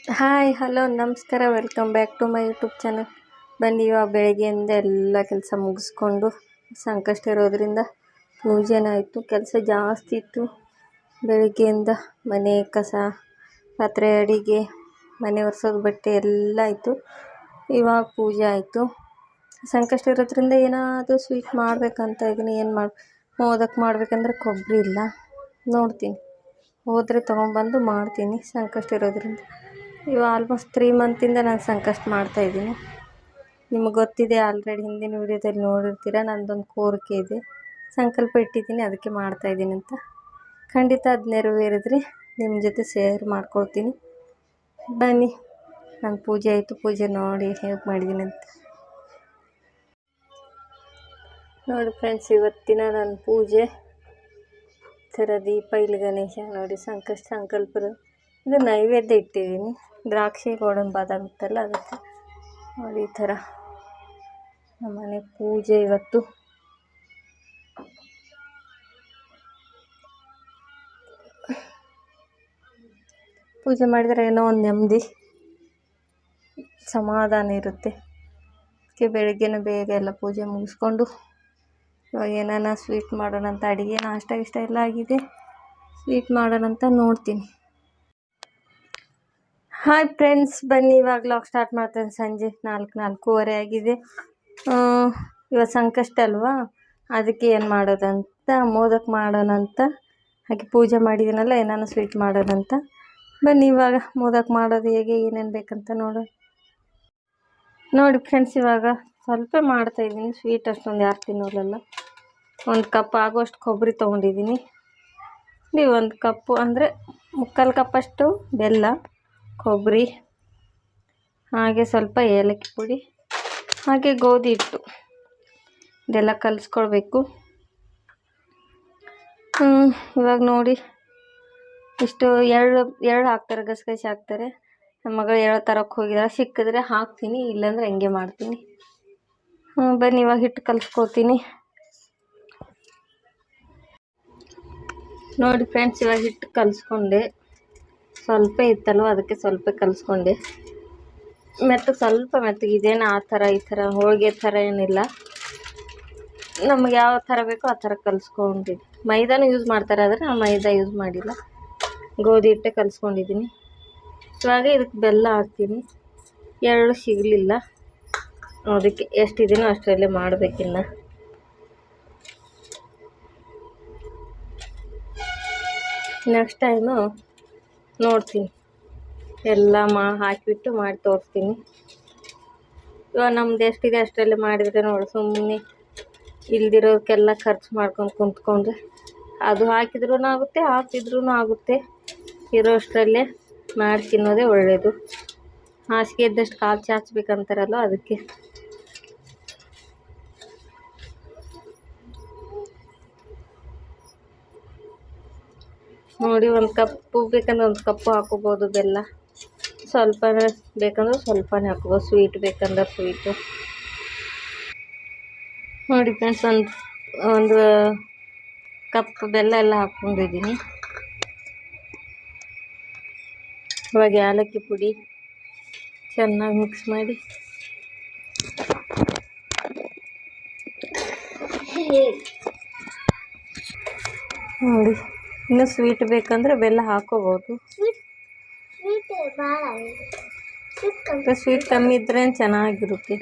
Hi hello ನಮಸ್ಕಾರ welcome back to my YouTube channel. ಬನ್ನಿ ಇವಾಗ ಬೆಳಗ್ಗೆಯಿಂದ ಎಲ್ಲ ಕೆಲಸ ಮುಗಿಸ್ಕೊಂಡು ಸಂಕಷ್ಟ ಇರೋದ್ರಿಂದ ಪೂಜೆನಾಯಿತು. ಕೆಲಸ ಜಾಸ್ತಿ ಇತ್ತು ಬೆಳಗ್ಗೆಯಿಂದ. ಮನೆ ಕಸ, ಪಾತ್ರೆ, ಅಡಿಗೆ, ಮನೆ ಒರೆಸೋದು, ಬಟ್ಟೆ ಎಲ್ಲ ಆಯಿತು. ಇವಾಗ ಪೂಜೆ ಆಯಿತು. ಸಂಕಷ್ಟ ಇರೋದ್ರಿಂದ ಏನಾದರೂ ಸ್ವೀಟ್ ಮಾಡಬೇಕಂತ ಇದ್ದೀನಿ. ಏನು ಮೋದಕ ಮಾಡಬೇಕಂದ್ರೆ ಕೊಬ್ಬರಿ ಇಲ್ಲ, ನೋಡ್ತೀನಿ ಹೋದರೆ ತೊಗೊಂಬಂದು ಮಾಡ್ತೀನಿ. ಸಂಕಷ್ಟ ಇರೋದ್ರಿಂದ ಇವು ಆಲ್ಮೋಸ್ಟ್ 3 ಮಂತಿಂದ ನಾನು ಸಂಕಷ್ಟ ಮಾಡ್ತಾಯಿದ್ದೀನಿ. ನಿಮಗೆ ಗೊತ್ತಿದೆ, ಆಲ್ರೆಡಿ ಹಿಂದಿನ ವೀಡಿಯೋದಲ್ಲಿ ನೋಡಿರ್ತೀರ. ನನ್ನದೊಂದು ಕೋರಿಕೆ ಇದೆ, ಸಂಕಲ್ಪ ಇಟ್ಟಿದ್ದೀನಿ, ಅದಕ್ಕೆ ಮಾಡ್ತಾಯಿದ್ದೀನಿ ಅಂತ. ಖಂಡಿತ ಅದು ನೆರವೇರಿದ್ರೆ ನಿಮ್ಮ ಜೊತೆ ಶೇರ್ ಮಾಡ್ಕೊಳ್ತೀನಿ. ಬನ್ನಿ, ನನ್ನ ಪೂಜೆ ಆಯಿತು. ಪೂಜೆ ನೋಡಿ ಹೇಗೆ ಮಾಡಿದ್ದೀನಿ ಅಂತ ನೋಡಿ ಫ್ರೆಂಡ್ಸ್. ಇವತ್ತಿನ ನನ್ನ ಪೂಜೆ ಥರ ದೀಪ, ಇಲ್ಲಿ ಗಣೇಶ ನೋಡಿ, ಸಂಕಲ್ಪದ ಇದು ನೈವೇದ್ಯ ಇಟ್ಟಿದ್ದೀನಿ. ದ್ರಾಕ್ಷಿ, ಗೋಡಂಬಿ, ಬಾದಾಮಿ ಇತ್ತಲ್ಲ, ಅದಕ್ಕೆ ನೋಡಿ ಈ ಥರ ನಮ್ಮನೆ ಪೂಜೆ ಇವತ್ತು. ಪೂಜೆ ಮಾಡಿದರೆ ಏನೋ ಒಂದು ನೆಮ್ಮದಿ, ಸಮಾಧಾನ ಇರುತ್ತೆ. ಅದಕ್ಕೆ ಬೆಳಗ್ಗೆನೇ ಬೇಗ ಎಲ್ಲ ಪೂಜೆ ಮುಗಿಸ್ಕೊಂಡು ಇವಾಗ ಏನಾನ ಸ್ವೀಟ್ ಮಾಡೋಣ ಅಂತ. ಅಡುಗೆ ನಾಷ್ಟ ಇಷ್ಟ ಎಲ್ಲ ಆಗಿದೆ, ಸ್ವೀಟ್ ಮಾಡೋಣ ಅಂತ ನೋಡ್ತೀನಿ. ಹಾಯ್ ಫ್ರೆಂಡ್ಸ್, ಬನ್ನಿ ಇವಾಗ ವ್ಲಾಗ್ ಸ್ಟಾರ್ಟ್ ಮಾಡ್ತೇನೆ. ಸಂಜೆ 4:30 ಆಗಿದೆ. ಇವತ್ತು ಸಂಕಷ್ಟ ಅಲ್ವಾ, ಅದಕ್ಕೆ ಏನು ಮಾಡೋದಂತ ಮೋದಕ ಮಾಡೋಣ ಅಂತ. ಹಾಗೆ ಪೂಜೆ ಮಾಡಿದ್ದೀನಲ್ಲ, ಏನಾನ ಸ್ವೀಟ್ ಮಾಡೋದಂತ. ಬನ್ನಿ ಇವಾಗ ಮೋದಕ ಮಾಡೋದು ಹೇಗೆ, ಏನೇನು ಬೇಕಂತ ನೋಡೋಣ. ನೋಡಿ ಫ್ರೆಂಡ್ಸ್, ಇವಾಗ ಸ್ವಲ್ಪ ಮಾಡ್ತಾಯಿದ್ದೀನಿ ಸ್ವೀಟ್. ಅಷ್ಟೊಂದು ಯಾರು ತಿನ್ನೋಲ್ಲ. 1 ಕಪ್ ಆಗೋಷ್ಟು ಕೊಬ್ಬರಿ ತೊಗೊಂಡಿದ್ದೀನಿ. ನೀವು 1 ಕಪ್ಪು ಅಂದರೆ 3/4 ಕಪ್ಪಷ್ಟು ಬೆಲ್ಲ, ಕೊಬ್ಬರಿ, ಹಾಗೆ ಸ್ವಲ್ಪ ಏಲಕ್ಕಿ ಪುಡಿ, ಹಾಗೆ ಗೋಧಿ ಹಿಟ್ಟು, ಇದೆಲ್ಲ ಕಲಿಸ್ಕೊಳ್ಬೇಕು. ಇವಾಗ ನೋಡಿ, ಇಷ್ಟು ಎರಡು ಹಾಕ್ತಾರೆ, ಗಸಗಸೆ ಹಾಕ್ತಾರೆ. ನಮ್ಮ ಮಗಳು ಎಳ್ಳು ತರಕ್ಕೆ ಹೋಗಿದ್ದಾರೆ, ಸಿಕ್ಕಿದ್ರೆ ಹಾಕ್ತೀನಿ, ಇಲ್ಲಾಂದ್ರೆ ಹಂಗೆ ಮಾಡ್ತೀನಿ. ಬನ್ನಿ ಇವಾಗ ಹಿಟ್ಟು ಕಲಿಸ್ಕೊತೀನಿ. ನೋಡಿ ಫ್ರೆಂಡ್ಸ್, ಇವಾಗ ಹಿಟ್ಟು ಕಲಿಸ್ಕೊಂಡೆ. ಸ್ವಲ್ಪ ಇತ್ತಲ್ವ, ಅದಕ್ಕೆ ಸ್ವಲ್ಪ ಕಲಿಸ್ಕೊಂಡೆ. ಸ್ವಲ್ಪ ಮೆತ್ತಗೆ, ಇದೇನು ಆ ಥರ ಈ ಥರ ಹೋಳಿಗೆ ಥರ ಏನಿಲ್ಲ. ನಮಗೆ ಯಾವ ಥರ ಬೇಕೋ ಆ ಥರ ಕಲಿಸ್ಕೊಂಡಿದ್ದೀನಿ. ಮೈದಾನೂ ಯೂಸ್ ಮಾಡ್ತಾರೆ, ಆದರೆ ನಾನು ಮೈದಾ ಯೂಸ್ ಮಾಡಿಲ್ಲ, ಗೋಧಿ ಹಿಟ್ಟೆ ಕಲಿಸ್ಕೊಂಡಿದ್ದೀನಿ. ಇವಾಗ ಇದಕ್ಕೆ ಬೆಲ್ಲ ಹಾಕ್ತೀನಿ. ಎಳ್ಳು ಸಿಗಲಿಲ್ಲ, ಅದಕ್ಕೆ ಎಷ್ಟಿದ್ದೀನೋ ಅಷ್ಟರಲ್ಲೇ ಮಾಡಬೇಕಿನ್ನ. ನೆಕ್ಸ್ಟ್ ಟೈಮು ನೋಡ್ತೀನಿ, ಎಲ್ಲ ಹಾಕಿಬಿಟ್ಟು ಮಾಡಿ ತೋರಿಸ್ತೀನಿ. ಇವಾಗ ನಮ್ದು ಎಷ್ಟಿದೆ ಅಷ್ಟರಲ್ಲೇ ಮಾಡಿದರೆ ನೋಡಿ, ಸುಮ್ಮನೆ ಇಲ್ದಿರೋಕ್ಕೆಲ್ಲ ಖರ್ಚು ಮಾಡ್ಕೊಂಡು ಕುಂತ್ಕೊಂಡ್ರೆ ಅದು ಹಾಕಿದ್ರೂ ಆಗುತ್ತೆ, ಹಾಕಿದ್ರೂ ಆಗುತ್ತೆ. ಇರೋ ಅಷ್ಟರಲ್ಲೇ ಮಾಡಿ ತಿನ್ನೋದೇ ಒಳ್ಳೆಯದು. ಹಾಸಿಗೆ ಇದ್ದಷ್ಟು ಕಾಲು ಚಾಚಬೇಕಂತಾರಲ್ಲ, ಅದಕ್ಕೆ. ನೋಡಿ, 1 ಕಪ್ಪು ಬೇಕಂದ್ರೆ 1 ಕಪ್ಪು ಹಾಕೋಬೋದು ಬೆಲ್ಲ. ಸ್ವಲ್ಪ ಬೇಕಂದ್ರೆ ಸ್ವಲ್ಪನೇ ಹಾಕೋಬೋದು, ಸ್ವೀಟ್ ಬೇಕಂದ್ರೆ ಸ್ವೀಟು. ನೋಡಿ ಫ್ರೆಂಡ್ಸ್, ಒಂದು ಕಪ್ ಬೆಲ್ಲ ಎಲ್ಲ ಹಾಕ್ಕೊಂಡಿದ್ದೀನಿ. ಇವಾಗ ಏಲಕ್ಕಿ ಪುಡಿ ಚೆನ್ನಾಗಿ ಮಿಕ್ಸ್ ಮಾಡಿ ನೋಡಿ. ಇನ್ನು ಸ್ವೀಟ್ ಬೇಕಂದ್ರೆ ಬೆಲ್ಲ ಹಾಕೋಬೋದು. ಸ್ವೀಟ್ ಕಮ್ಮಿ ಇದ್ರೆ ಚೆನ್ನಾಗಿರುತ್ತೆ.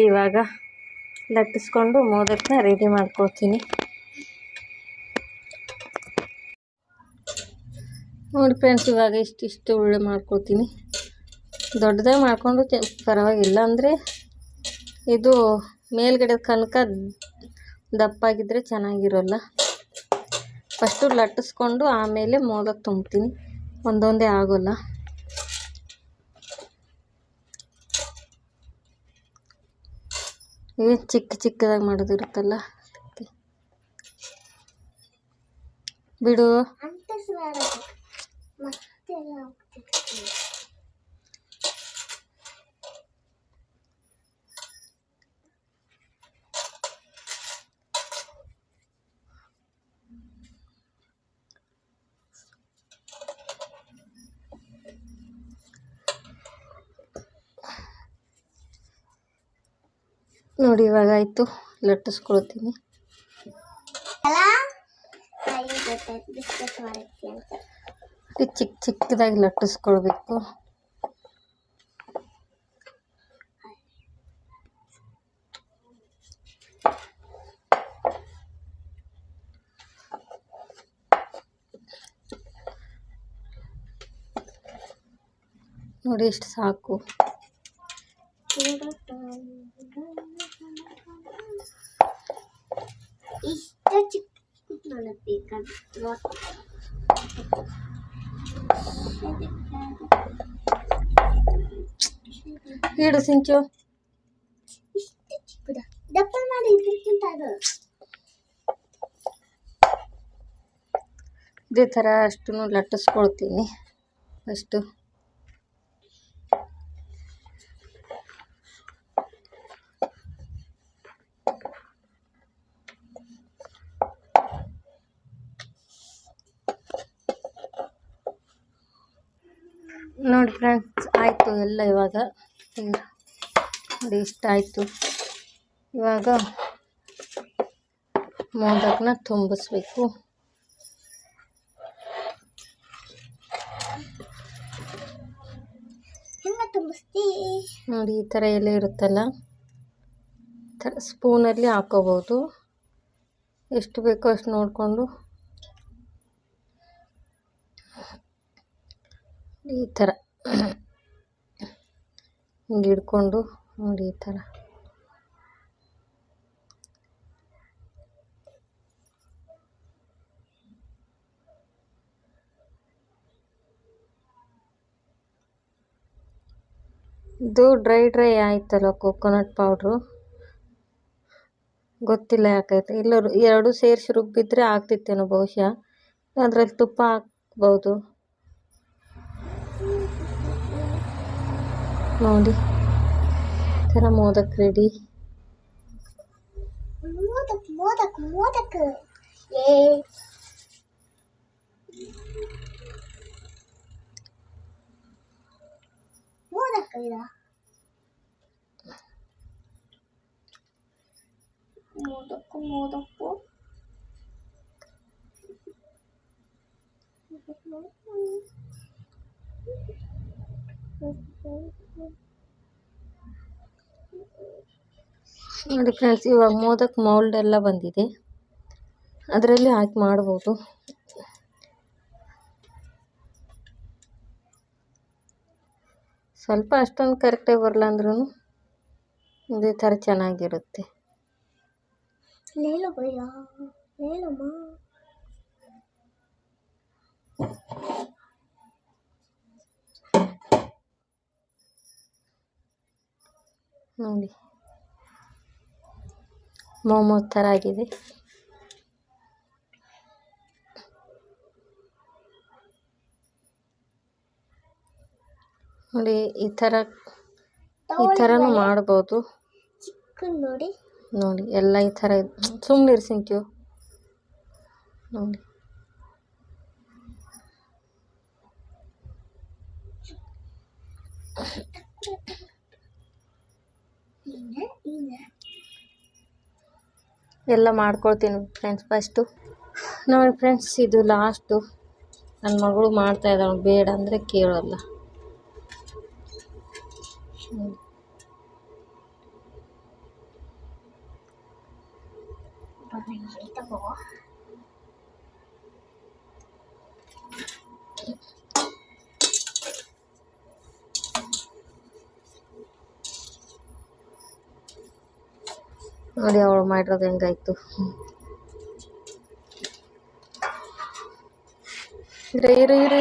ಇವಾಗ ಲಟ್ಟಿಸ್ಕೊಂಡು ಮೋದಕನ ರೆಡಿ ಮಾಡ್ಕೊಳ್ತೀನಿ. ನೋಡಿ ಫ್ರೆಂಡ್ಸ್, ಇವಾಗ ಇಷ್ಟು ಉಳ್ಳೆ ಮಾಡ್ಕೊಳ್ತೀನಿ. ದೊಡ್ಡದಾಗಿ ಮಾಡಿಕೊಂಡು ಪರವಾಗಿಲ್ಲ, ಅಂದರೆ ಇದು ಮೇಲ್ಗಡೆ ಕನಕ ದಪ್ಪಾಗಿದ್ದರೆ ಚೆನ್ನಾಗಿರೋಲ್ಲ. ಫಸ್ಟು ಲಟ್ಟಿಸ್ಕೊಂಡು ಆಮೇಲೆ ಮೋದಕ ತುಂಬ್ತೀನಿ, ಒಂದೊಂದೇ ಆಗೋಲ್ಲ. ಇವು ಚಿಕ್ಕದಾಗಿ ಮಾಡೋದಿರುತ್ತಲ್ಲ, ಅದಕ್ಕೆ ಬಿಡು. ನೋಡಿ ಇವಾಗ ಆಯಿತು, ಲಟ್ಟಿಸ್ಕೊಳ್ತೀನಿ. ಚಿಕ್ಕ ಚಿಕ್ಕದಾಗಿ ಲಟ್ಟಿಸ್ಕೊಳ್ಬೇಕು. ನೋಡಿ ಇಷ್ಟು ಸಾಕು. ಇಡು ಸಿಂಚು. ಇದೇ ಥರ ಅಷ್ಟು ಲಟ್ಟಿಸ್ಕೊಳ್ತೀನಿ ಫಸ್ಟು. ನೋಡಿ ಫ್ರೆಂಡ್ಸ್, ಆಯಿತು ಎಲ್ಲ. ಇವಾಗ ನೋಡಿ ಇಷ್ಟ ಆಯಿತು. ಇವಾಗ ಮೋದಕನ ತುಂಬಿಸ್ಬೇಕು. ನೋಡಿ ಈ ಥರ ಎಲೆ ಇರುತ್ತಲ್ಲ, ಈ ಥರ ಸ್ಪೂನಲ್ಲಿ ಹಾಕೋಬೋದು. ಎಷ್ಟು ಬೇಕೋ ಅಷ್ಟು ನೋಡಿಕೊಂಡು ಈ ಥರ ಹಿಂಗೆ ಹಿಡ್ಕೊಂಡು ನೋಡಿ ಈ ಥರ ಇದು ಡ್ರೈ ಆಯ್ತಲ್ಲ ಕೋಕೋನಟ್ ಪೌಡ್ರು, ಗೊತ್ತಿಲ್ಲ ಯಾಕೈತೆ. ಇಲ್ಲ ಎರಡು ಸೇರಿಸಿ ರುಬ್ಬಿದ್ರೆ ಆಗ್ತಿತ್ತೇನೋ ಬಹುಶಃ. ಅದರಲ್ಲಿ ತುಪ್ಪ ಹಾಕ್ಬೋದು. ನೋಡಿ ಈ ಥರ ಮೋದಕ್ ರೆಡಿ. ನೋಡಿ ಫ್ರೆಂಡ್ಸ್, ಇವಾಗ ಮೋದಕ್ ಮೌಲ್ಡ್ ಎಲ್ಲ ಬಂದಿದೆ, ಅದರಲ್ಲಿ ಹಾಕಿ ಮಾಡ್ಬೋದು. ಸ್ವಲ್ಪ ಅಷ್ಟೊಂದು ಕರೆಕ್ಟಾಗಿ ಬರಲ್ಲ ಅಂದ್ರೂ ಇದೇ ಥರ ಚೆನ್ನಾಗಿರುತ್ತೆ. ನೋಡಿ ಮೋಮೋಸ್ ಥರ ಆಗಿದೆ. ನೋಡಿ ಈ ಥರನೂ ಮಾಡ್ಬೋದು. ನೋಡಿ ಎಲ್ಲ ಈ ಥರ ಸುಮ್ಮನೆ ಸಿಂಕ್ಯು. ನೋಡಿ ಎಲ್ಲ ಮಾಡ್ಕೊಳ್ತೀನಿ ಫ್ರೆಂಡ್ಸ್ ಫಸ್ಟು. ನೋಡಿ ಫ್ರೆಂಡ್ಸ್, ಇದು ಲಾಸ್ಟು. ನನ್ನ ಮಗಳು ಮಾಡ್ತಾ ಇದ್ದಾಳೆ, ಬೇಡ ಅಂದರೆ ಕೇಳೋಲ್ಲ. ನೋಡಿ ಅವಳು ಮಾಡಿರೋದು ಹೆಂಗಾಯ್ತು.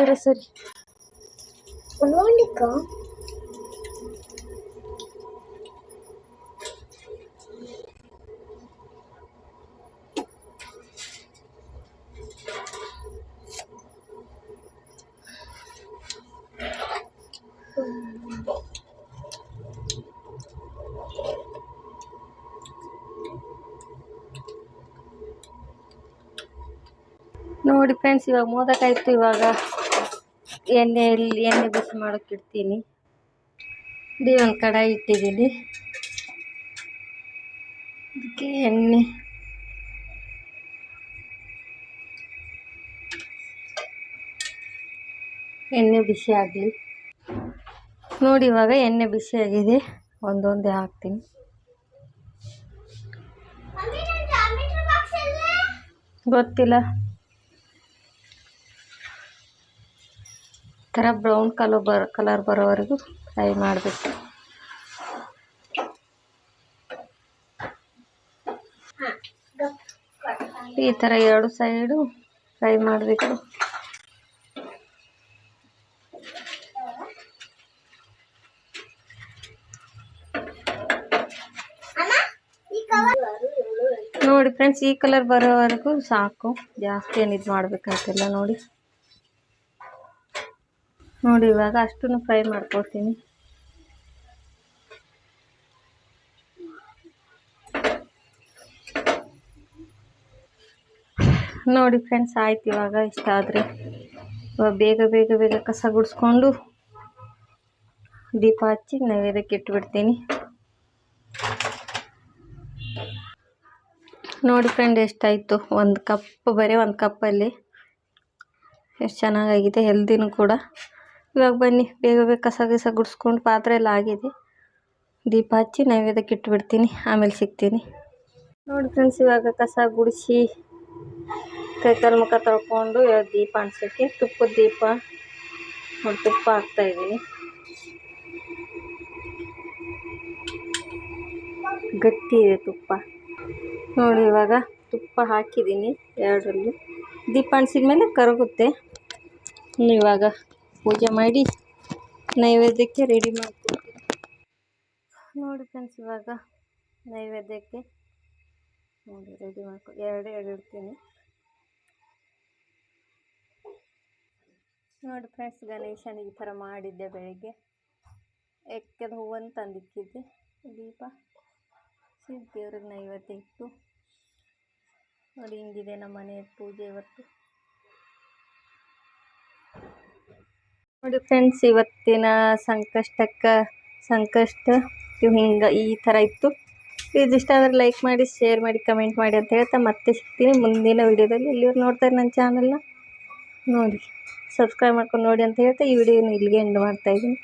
ಇರು ಸರಿ. ನೋಡಿ ಫ್ರೆಂಡ್ಸ್, ಇವಾಗ ಮೋದಕ ಆಯಿತು. ಇವಾಗ ಎಣ್ಣೆ ಬಿಸಿ ಮಾಡೋಕೆ ಇಡ್ತೀನಿ. ಒಂದು ಕಡಾಯಿ ಇಟ್ಟಿದ್ದೀನಿ. ಅದಕ್ಕೆ ಎಣ್ಣೆ ಬಿಸಿ ಆಗಲಿ ನೋಡಿ. ಇವಾಗ ಎಣ್ಣೆ ಬಿಸಿಯಾಗಿದೆ, ಒಂದೊಂದೇ ಹಾಕ್ತೀನಿ. ಗೊತ್ತಿಲ್ಲ, ಈ ಥರ ಬ್ರೌನ್ ಕಲರ್ ಬರೋವರೆಗೂ ಫ್ರೈ ಮಾಡಬೇಕು. ಈ ಥರ ಎರಡು ಸೈಡು ಫ್ರೈ ಮಾಡಬೇಕು. ನೋಡಿ ಫ್ರೆಂಡ್ಸ್, ಈ ಕಲರ್ ಬರೋವರೆಗೂ ಸಾಕು, ಜಾಸ್ತಿ ಏನು ಇದು ಮಾಡಬೇಕಂತಿಲ್ಲ. ನೋಡಿ ಇವಾಗ ಅಷ್ಟನ್ನು ಫ್ರೈ ಮಾಡ್ಕೊಳ್ತೀನಿ. ನೋಡಿ ಫ್ರೆಂಡ್ಸ್, ಆಯ್ತು. ಇವಾಗ ಇಷ್ಟ ಆದರೆ ಇವಾಗ ಬೇಗ ಕಸ ಗುಡಿಸ್ಕೊಂಡು ದೀಪ ಹಚ್ಚಿ ನೈವೇದ್ಯಕ್ಕೆ ಇಟ್ಬಿಡ್ತೀನಿ. ನೋಡಿ ಫ್ರೆಂಡ್, ಎಷ್ಟಾಯಿತು? ಒಂದು ಕಪ್, ಬರೀ ಒಂದು ಕಪ್ಪಲ್ಲಿ ಎಷ್ಟು ಚೆನ್ನಾಗಾಗಿದೆ, ಹೆಲ್ದಿನೂ ಕೂಡ. ಇವಾಗ ಬನ್ನಿ ಬೇಗ ಕಸ ಗುಡಿಸ್ಕೊಂಡು ಪಾತ್ರೆ ಎಲ್ಲ ಆಗಿದೆ, ದೀಪ ಹಚ್ಚಿ ನೈವೇದ್ಯಕ್ಕೆ ಇಟ್ಬಿಡ್ತೀನಿ. ಆಮೇಲೆ ಸಿಗ್ತೀನಿ. ನೋಡಿ ಫ್ರೆಂಡ್ಸ್, ಇವಾಗ ಕಸ ಗುಡಿಸಿ ಕೈಕಾಲು ಮುಖ ತೊಳ್ಕೊಂಡು ದೀಪ ಅನ್ಸೋಕ್ಕೆ ತುಪ್ಪದ ದೀಪ ನೋಡಿ ತುಪ್ಪ ಹಾಕ್ತಾಯಿದ್ದೀನಿ. ಗಟ್ಟಿ ಇದೆ ತುಪ್ಪ. ನೋಡಿ ಇವಾಗ ತುಪ್ಪ ಹಾಕಿದ್ದೀನಿ ಎರಡರಲ್ಲಿ. ದೀಪ ಅಣಿಸಿದ್ಮೇಲೆ ಕರಗುತ್ತೆ. ಇವಾಗ ಪೂಜೆ ಮಾಡಿ ನೈವೇದ್ಯಕ್ಕೆ ರೆಡಿ ಮಾಡ್ಕೊಳ್ತೀನಿ. ನೋಡಿ ಫ್ರೆಂಡ್ಸ್, ಇವಾಗ ನೈವೇದ್ಯಕ್ಕೆ ನೋಡಿ ರೆಡಿ ಎರಡು ಇಡ್ತೀನಿ. ನೋಡಿ ಫ್ರೆಂಡ್ಸ್, ಗಣೇಶನಿಗೆ ಈ ಥರ ಮಾಡಿದ್ದೆ. ಬೆಳಿಗ್ಗೆ ಎಕ್ಕದ ಹೂವನ್ನು ತಂದಿಕ್ಕಿದ್ದೆ, ದೀಪ ದೇವ್ರಿಗೆ ನೈವೇದ್ಯ ಇಟ್ಟು. ನೋಡಿ ಹಿಂಗಿದೆ ನಮ್ಮ ಮನೆ ಪೂಜೆ ಇವತ್ತು. ನೋಡಿ ಫ್ರೆಂಡ್ಸ್, ಇವತ್ತಿನ ಸಂಕಷ್ಟ ಹಿಂಗೆ ಈ ಥರ ಇತ್ತು. ಇದಿಷ್ಟ ಆದರೆ ಲೈಕ್ ಮಾಡಿ, ಶೇರ್ ಮಾಡಿ, ಕಮೆಂಟ್ ಮಾಡಿ ಅಂತ ಹೇಳ್ತಾ ಮತ್ತೆ ಸಿಗ್ತೀನಿ ಮುಂದಿನ ವಿಡಿಯೋದಲ್ಲಿ. ಎಲ್ಲಿಯವ್ರು ನೋಡ್ತಾರೆ ನನ್ನ ಚಾನಲ್ನ ನೋಡಿ ಸಬ್ಸ್ಕ್ರೈಬ್ ಮಾಡ್ಕೊಂಡು ನೋಡಿ ಅಂತ ಹೇಳ್ತಾ ಈ ವಿಡಿಯೋನ ಇಲ್ಲಿಗೆ ಎಂಡ್ ಮಾಡ್ತಾಯಿದ್ದೀನಿ.